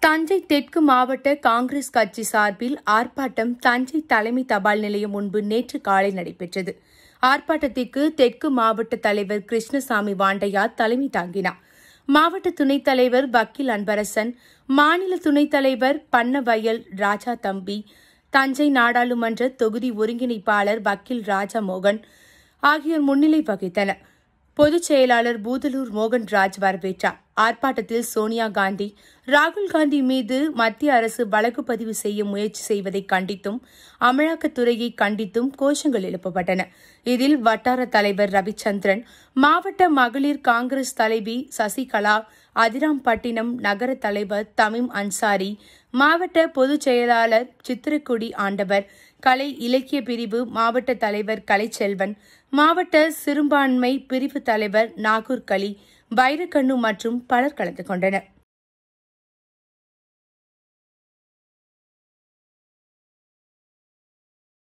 தஞ்சை தெற்கு மாவட்ட காங்கிரஸ் கட்சி சார்பில் ஆர்ப்பாட்டம் தஞ்சை தலைமை தபால் நிலையம் முன்பு நேற்று காலை நடைபெற்றது. ஆர்ப்பாட்டத்திற்கு தெற்கு மாவட்ட தலைவர் கிருஷ்ணசாமி வாண்டையார் தலைமை தாங்கினார். மாவட்ட துணைத் தலைவர் வக்கீல் அன்பரசன், மாநில துணைத் தலைவர் பன்னவயல் ராஜா தம்பி, தஞ்சை நாடாளுமன்ற தொகுதி ஒருங்கிணைப்பாளர் வக்கீல் ராஜா மோகன் ஆகியோர் முன்னிலை வகித்தனர். பொதுச் செயலாளர் பூதலூர் மோகன்ராஜ் வரவேற்றார். ஆர்ப்பாட்டத்தில் சோனியா காந்தி, ராகுல் காந்தி மீது மத்திய அரசு வழக்கு பதிவு செய்ய முயற்சி செய்வதை கண்டித்தும், அமலாக்கத்துறையை கண்டித்தும் கோஷங்கள் எழுப்பப்பட்டன. இதில் வட்டார தலைவர் ரவிச்சந்திரன், மாவட்ட மகளிர் காங்கிரஸ் தலைவி சசிகலா, அதிராம்பட்டினம் நகர தலைவர் தமீம் அன்சாரி, மாவட்ட பொதுச் செயலாளர் சித்திரக்குடி ஆண்டவர், கலை இலக்கிய பிரிவு மாவட்ட தலைவர் கலைச்செல்வன், மாவட்ட சிறுபான்மை பிரிவு தலைவர் நாகூர் கலி, வைரக்கண்ணு மற்றும் பலர் கலந்து கொண்டனர்.